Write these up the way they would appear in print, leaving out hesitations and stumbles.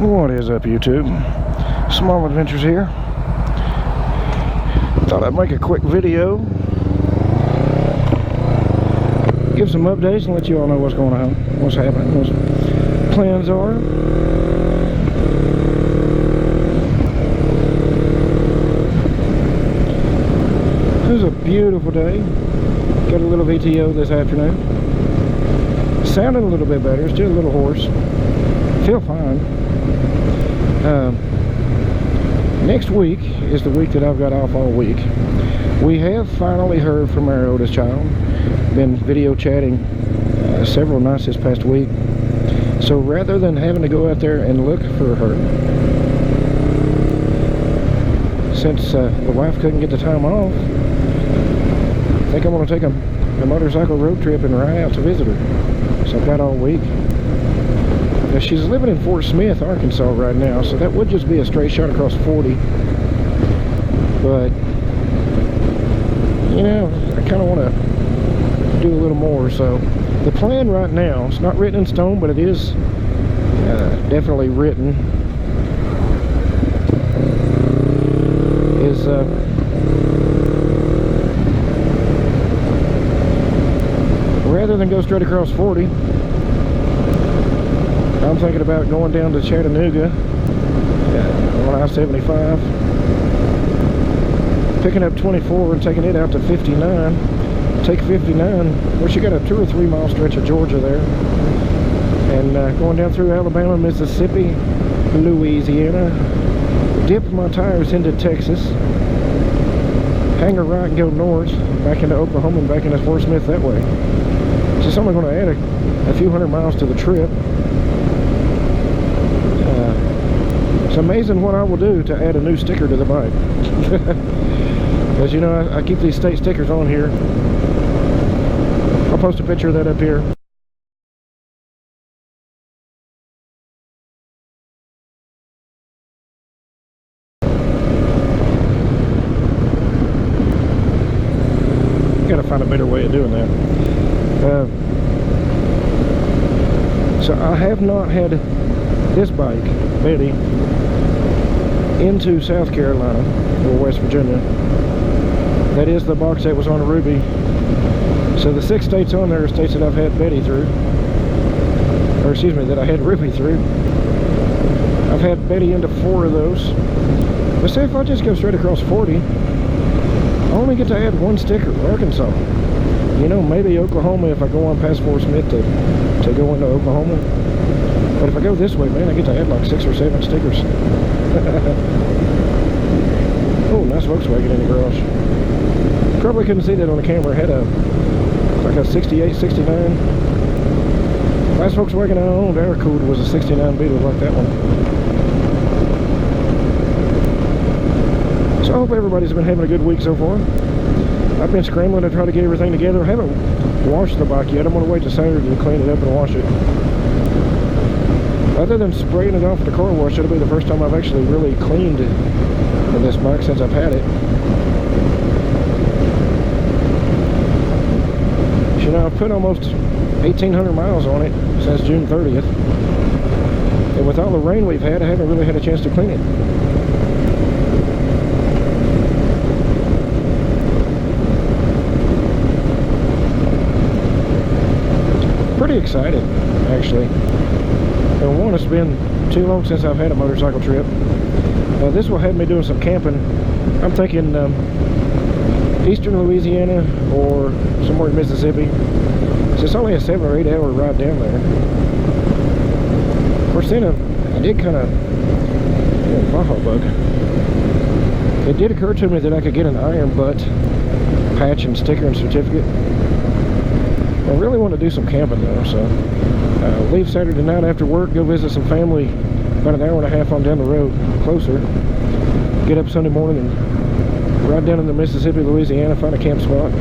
What is up, YouTube? Small Adventures here. Thought I'd make a quick video, give some updates and let you all know what's going on, what's happening, what plans are. It was a beautiful day. Got a little VTO this afternoon. Sounded a little bit better, still a little hoarse. Feel fine. Next week is the week that I've got off all week. We have finally heard from our oldest child. Been video chatting several nights this past week. So rather than having to go out there and look for her, since the wife couldn't get the time off, I think I'm going to take a motorcycle road trip and ride out to visit her. So I've got all week. Now, she's living in Fort Smith, Arkansas right now, so that would just be a straight shot across 40. But, you know, I kind of want to do a little more. So the plan right now, it's not written in stone, but it is definitely written, is rather than go straight across 40, I'm thinking about going down to Chattanooga on I-75, picking up 24 and taking it out to 59. Take 59, well, she got a 2 or 3 mile stretch of Georgia there, and going down through Alabama, Mississippi, Louisiana, dip my tires into Texas, hang a right and go north, back into Oklahoma and back into Fort Smith that way. Just only going to add a few hundred miles to the trip. It's amazing what I will do to add a new sticker to the bike. As you know, I keep these state stickers on here. I'll post a picture of that up here. Gotta find a better way of doing that. So I have not had this bike, Betty, into South Carolina or West Virginia. That is the box that was on Ruby. So the 6 states on there are states that I've had Betty through, or excuse me, that I had Ruby through. I've had Betty into 4 of those. But say if I just go straight across 40, I only get to add 1 sticker, Arkansas. You know, maybe Oklahoma if I go on past Fort Smith to go into Oklahoma. But if I go this way, man, I get to add like 6 or 7 stickers. Oh, nice Volkswagen in the garage. Probably couldn't see that on the camera. It had like a 68, 69. Last Volkswagen I owned, air-cooled, was a 69 Beetle like that one. So I hope everybody's been having a good week so far. I've been scrambling to try to get everything together. I haven't washed the bike yet. I'm going to wait till Saturday to clean it up and wash it. Other than spraying it off at the car wash, it'll be the first time I've actually really cleaned this bike since I've had it. You know, I've put almost 1,800 miles on it since June 30th. And with all the rain we've had, I haven't really had a chance to clean it. Pretty excited, actually. And one, it's been too long since I've had a motorcycle trip. This will have me doing some camping. I'm thinking eastern Louisiana or somewhere in Mississippi. So it's only a 7 or 8 hour ride down there. Of course, then I did kind of, Baja bug. It did occur to me that I could get an iron butt patch and sticker and certificate. I really want to do some camping though, so leave Saturday night after work, go visit some family about an hour and a half on down the road, closer. Get up Sunday morning and ride down into Mississippi, Louisiana, find a camp spot,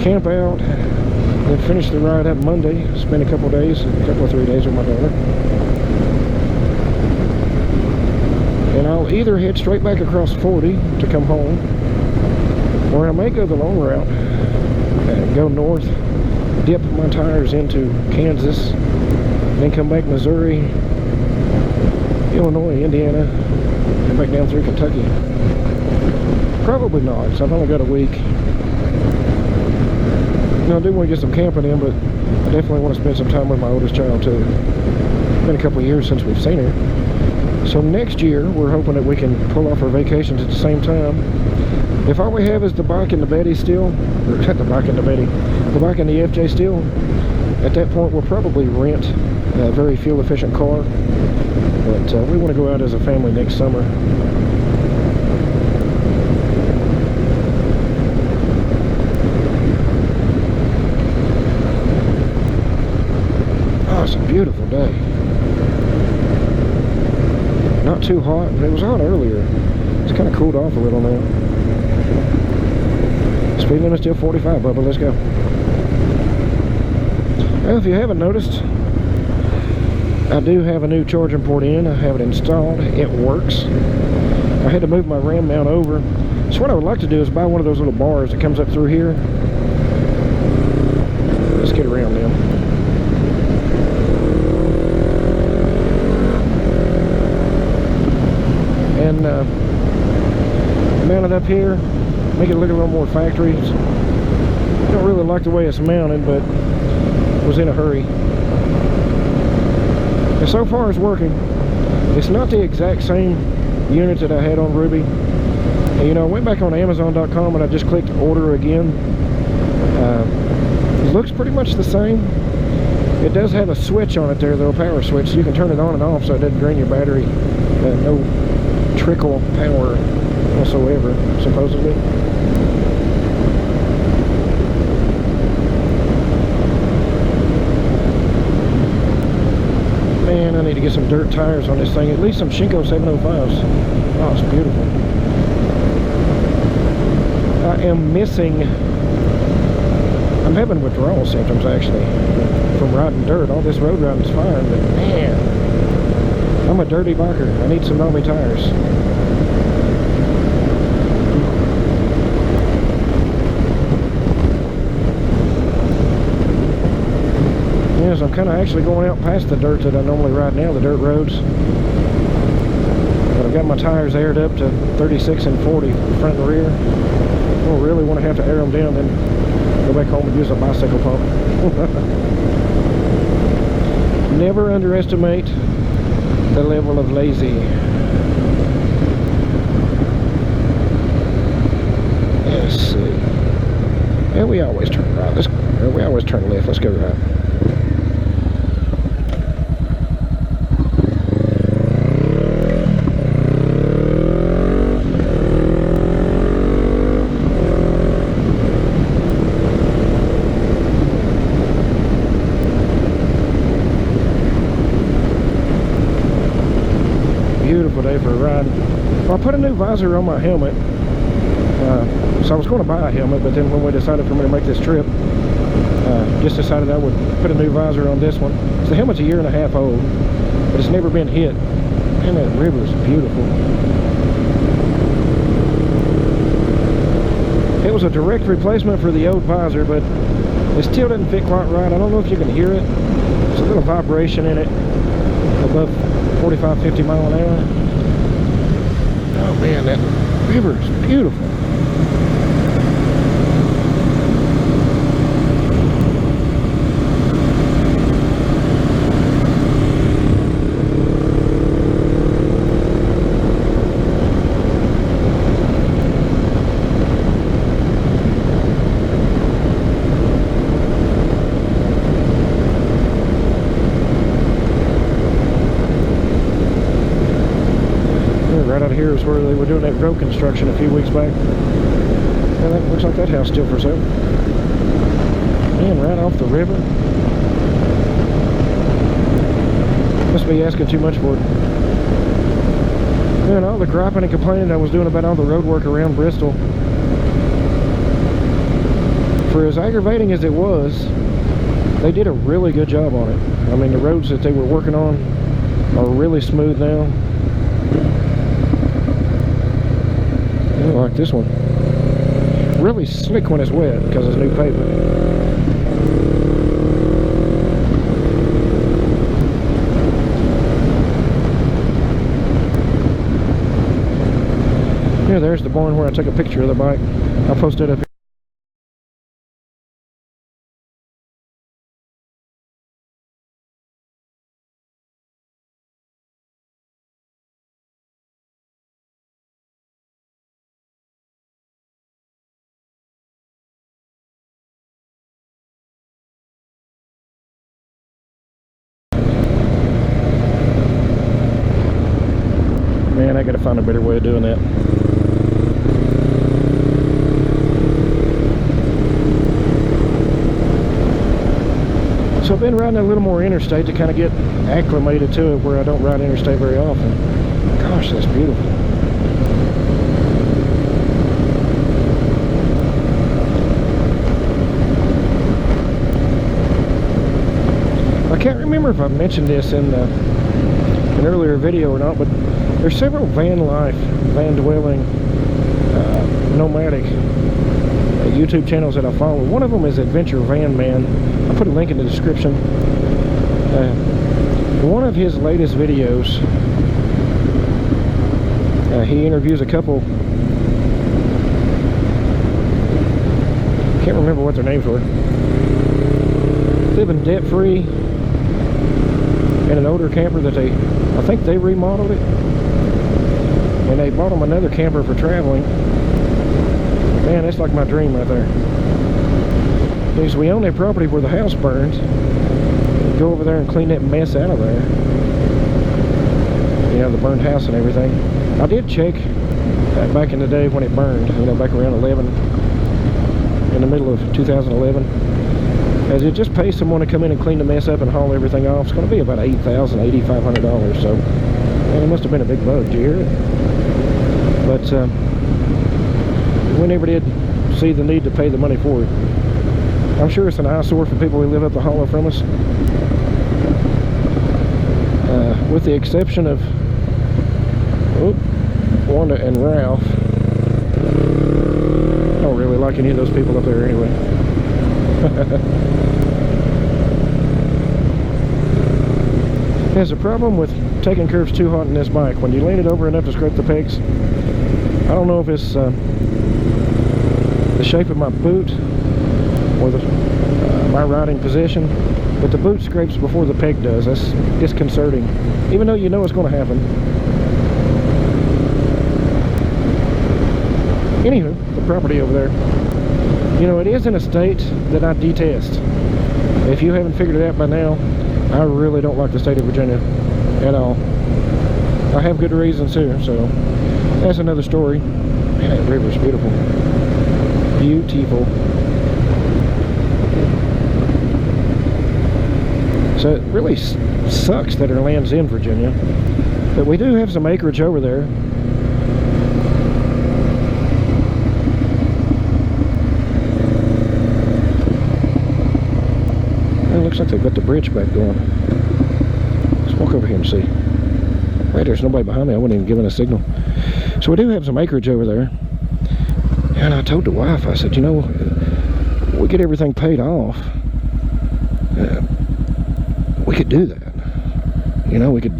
camp out, then finish the ride up Monday, spend a couple of 3 days with my daughter. And I'll either head straight back across 40 to come home, or I may go the long route and go north, dip my tires into Kansas, then come back Missouri, Illinois, Indiana, and back down through Kentucky. Probably not, so I've only got a week. Now, I do want to get some camping in, but I definitely want to spend some time with my oldest child too. It's been a couple of years since we've seen her. So next year, we're hoping that we can pull off our vacations at the same time. If all we have is the bike and the Betty still, or not the bike and the Betty, the bike and the FJ still, at that point we'll probably rent a very fuel efficient car. But we want to go out as a family next summer. Oh, it's a beautiful day. Not too hot, but it was hot earlier. It's kind of cooled off a little now. Speed limit still 45, Bubba. Let's go. Well, if you haven't noticed, I do have a new charging port in. I have it installed. It works. I had to move my RAM mount over. So what I would like to do is buy one of those little bars that comes up through here. Let's get around them. And mount it up here. Make it look a little more factory. Don't really like the way it's mounted, but was in a hurry. And so far it's working. It's not the exact same unit that I had on Ruby. And, you know, I went back on Amazon.com and I just clicked order again. It looks pretty much the same. It does have a switch on it there, though, a power switch, so you can turn it on and off so it doesn't drain your battery. No trickle power whatsoever, supposedly. Man, I need to get some dirt tires on this thing. At least some Shinko 705s. Oh, it's beautiful. I am missing... I'm having withdrawal symptoms, actually, from riding dirt. All this road riding is fine, but man, I'm a dirty biker. I need some knobby tires. Yes, I'm kind of actually going out past the dirt that I normally ride now, the dirt roads. But I've got my tires aired up to 36 and 40 front and rear. I don't really want to have to air them down, then go back home and use a bicycle pump. Never underestimate the level of lazy. Let's see. Yeah, we always turn right. We always turn left. Let's go right. Beautiful day for a ride. Well, I put a new visor on my helmet. So I was going to buy a helmet, but then when we decided for me to make this trip, just decided I would put a new visor on this one. So the helmet's 1.5 years old, but it's never been hit. Man, that river is beautiful. It was a direct replacement for the old visor, but it still doesn't fit quite right. I don't know if you can hear it. There's a little vibration in it above 45, 50 mile an hour. Oh man, that river is beautiful. Right out here is where they were doing that road construction a few weeks back. And that looks like that house still for sale. Man, right off the river. Must be asking too much for it. Man, all the griping and complaining I was doing about all the road work around Bristol, for as aggravating as it was, they did a really good job on it. I mean, the roads that they were working on are really smooth now. Like this one. Really slick when it's wet because it's new pavement. Yeah, there's the barn where I took a picture of the bike. I'll post it up here. Man, I gotta find a better way of doing that. So I've been riding a little more interstate to kind of get acclimated to it, where I don't ride interstate very often. Gosh, that's beautiful. I can't remember if I mentioned this in an earlier video or not, but there's several van life, van dwelling, nomadic YouTube channels that I follow. One of them is Adventure Van Man. I'll put a link in the description. One of his latest videos, he interviews a couple. Can't remember what their names were. Living debt-free in an older camper that I think they remodeled it, and they bought them another camper for traveling. Man, that's like my dream right there. Because we own that property where the house burned. Go over there and clean that mess out of there. You know, the burned house and everything. I did check back in the day when it burned, you know, back around 11, in the middle of 2011. As it just pays someone to come in and clean the mess up and haul everything off. It's going to be about $8,000, $8,500. So, man, it must have been a big bug. Did you hear it? But we never did see the need to pay the money for it. I'm sure it's an eyesore for people who live up the hollow from us. With the exception of Wanda and Ralph. I don't really like any of those people up there anyway. There's a problem with taking curves too hot in this bike. When you lean it over enough to scrape the pegs, I don't know if it's the shape of my boot or my riding position, but the boot scrapes before the peg does. That's disconcerting, even though you know it's going to happen. Anywho, the property over there, you know, it is in a state that I detest. If you haven't figured it out by now, I really don't like the state of Virginia at all. I have good reasons too, so that's another story. Man, that river's beautiful. Beautiful. So it really sucks that our land's in Virginia, but we do have some acreage over there. It looks like they've got the bridge back going. Let's walk over here and see. Wait, there's nobody behind me. I wasn't even giving a signal. So we do have some acreage over there. And I told the wife, I said, you know, we get everything paid off. We could do that. You know, we could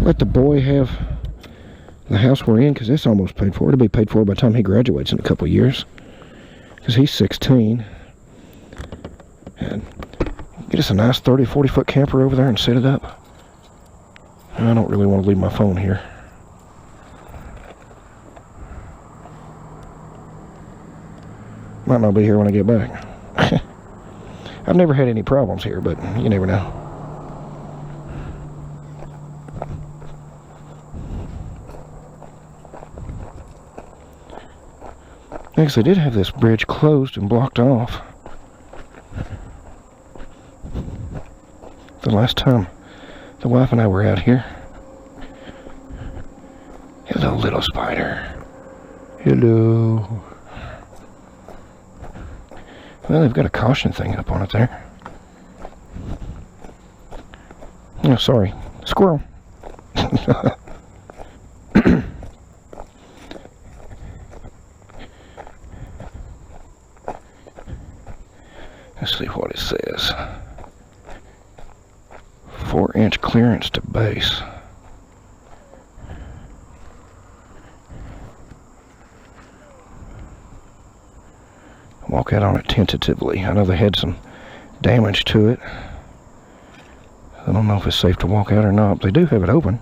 let the boy have the house we're in, because it's almost paid for. It'll be paid for by the time he graduates in a couple of years, because he's 16. And get us a nice 30-40 foot camper over there and set it up. I don't really want to leave my phone here. Might not be here when I get back. I've never had any problems here, but you never know. Actually, I did have this bridge closed and blocked off the last time the wife and I were out here. Hello, little spider. Hello. Well, they've got a caution thing up on it there. Oh, sorry. Squirrel. Let's see what it says. 4-inch clearance to base. walk out on it tentatively. I know they had some damage to it. I don't know if it's safe to walk out or not. They do have it open.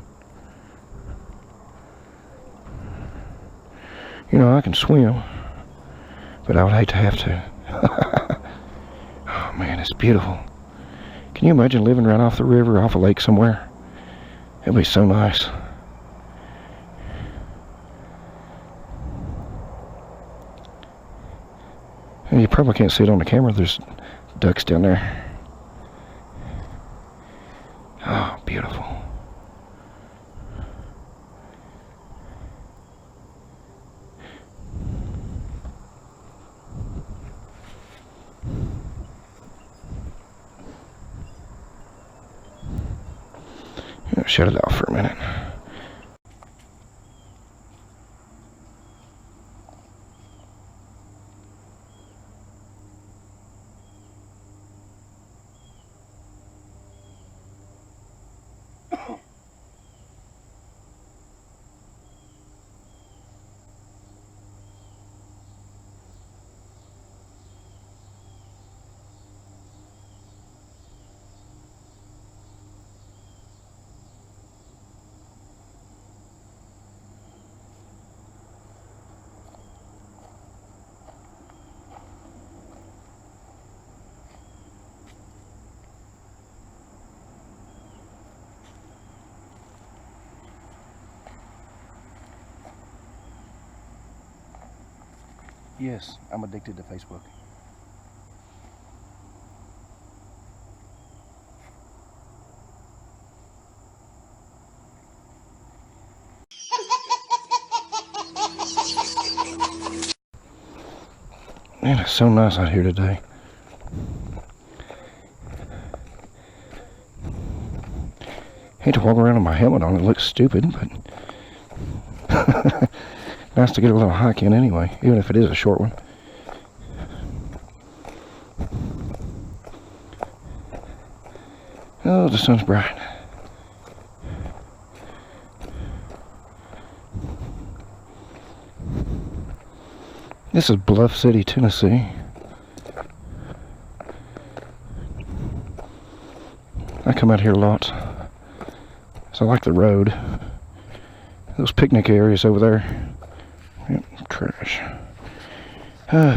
You know, I can swim, but I would hate to have to. Oh man, it's beautiful. Can you imagine living right off the river, off a lake somewhere? It'd be so nice. And you probably can't see it on the camera. There's ducks down there. Oh, beautiful. Shut it off for a minute. Yes, I'm addicted to Facebook. Man, it's so nice out here today. Hate to walk around with my helmet on. It looks stupid, but nice to get a little hike in anyway, even if it is a short one. Oh, the sun's bright. This is Bluff City, Tennessee. I come out here a lot, so I like the road. Those picnic areas over there. Yep, trash.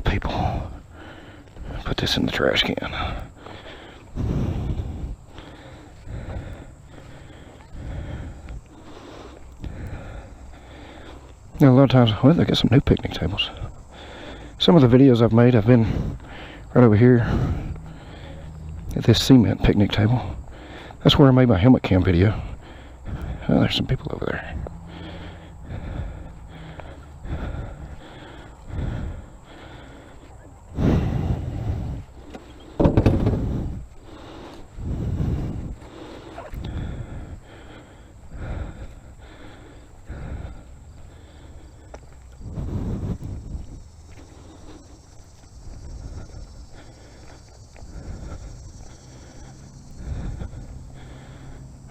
People. Put this in the trash can. Now, a lot of times, well, they got some new picnic tables. Some of the videos I've made have been right over here at this cement picnic table. That's where I made my helmet cam video. Oh, there's some people over there.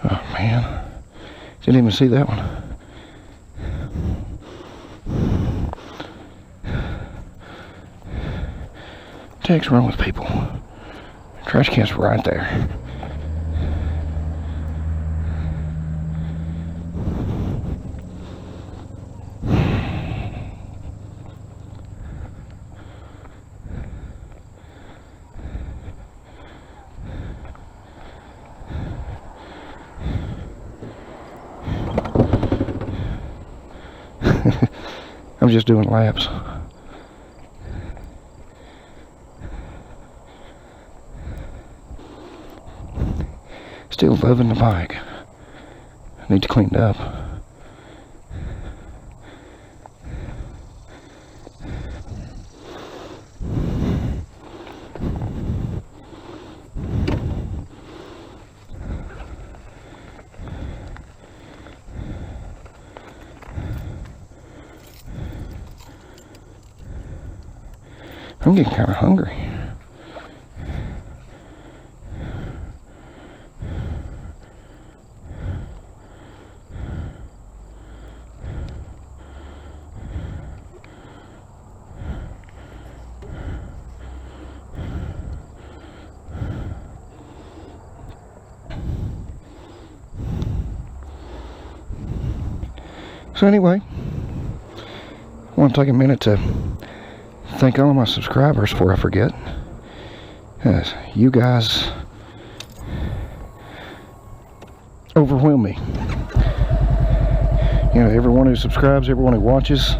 Oh man, didn't even see that one. What the heck's wrong with people? Trash can's right there. I'm just doing laps. Still loving the bike. I need to clean it up. I'm getting kind of hungry. So anyway, I want to take a minute to thank all of my subscribers before I forget. You guys overwhelm me. You know, everyone who subscribes, everyone who watches,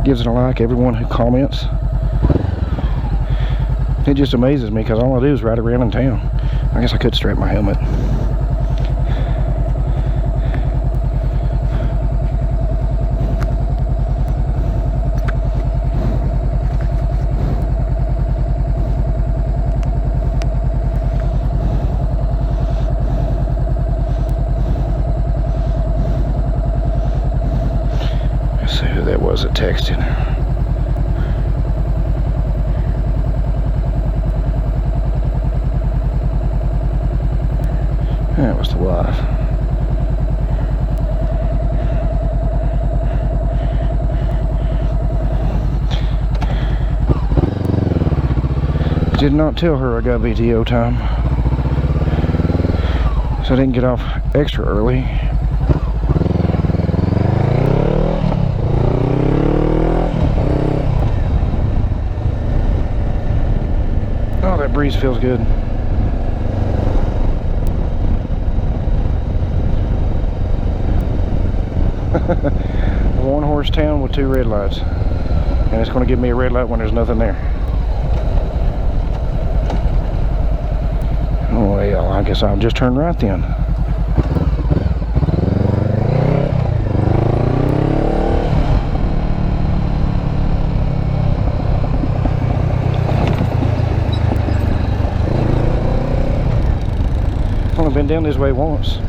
gives it a like, everyone who comments. It just amazes me because all I do is ride around in town. I guess I could strap my helmet. Let's see who that was that texted. That was the wife. Did not tell her I got VTO time, so I didn't get off extra early. Oh, that breeze feels good. One horse town with 2 red lights, and it's going to give me a red light when there's nothing there. Oh well, I guess I'll just turn right then. I've only been down this way once.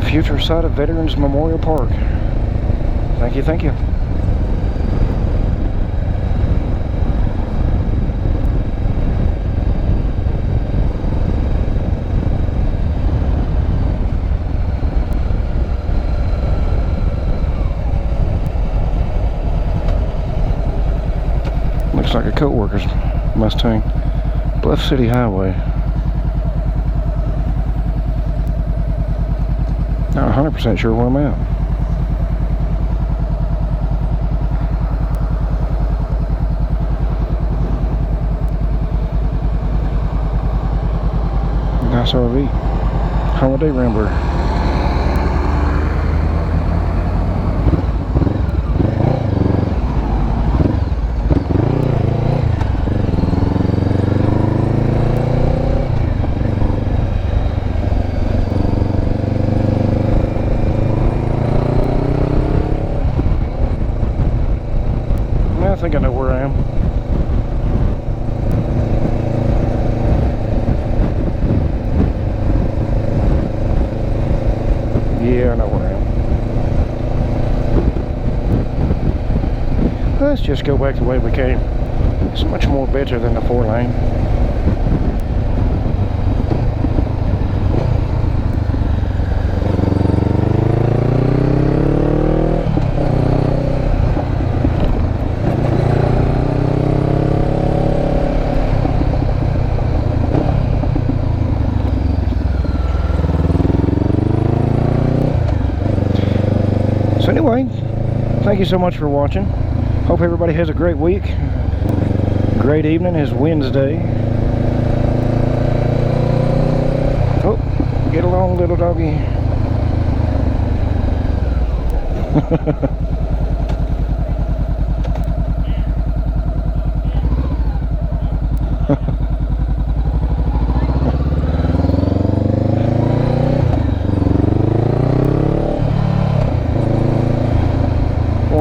Future site of Veterans Memorial Park. Thank you, thank you. Looks like a co-worker's Mustang. Bluff City Highway. Not 100% sure where I'm at. Nice RV. Holiday Rambler. I think I know where I am. Yeah, I know where I am. Let's just go back the way we came. It's much more better than the 4-lane. So anyway, thank you so much for watching. Hope everybody has a great week. Great evening. It's Wednesday. Oh, get along, little doggy.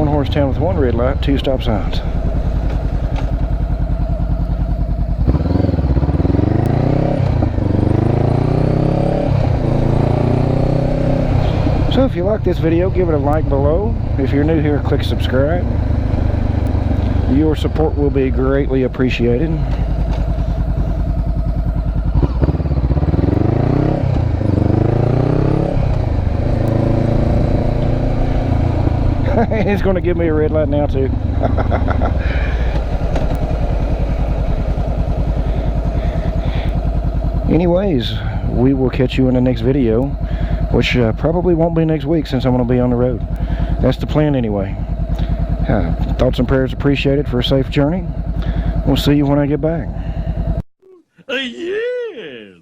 Horse town with 1 red light, 2 stop signs. So if you like this video, give it a like below. If you're new here, click subscribe. Your support will be greatly appreciated. He's going to give me a red light now too. Anyways, we will catch you in the next video, which probably won't be next week since I'm going to be on the road. That's the plan anyway. Thoughts and prayers appreciated for a safe journey. We'll see you when I get back. Yes!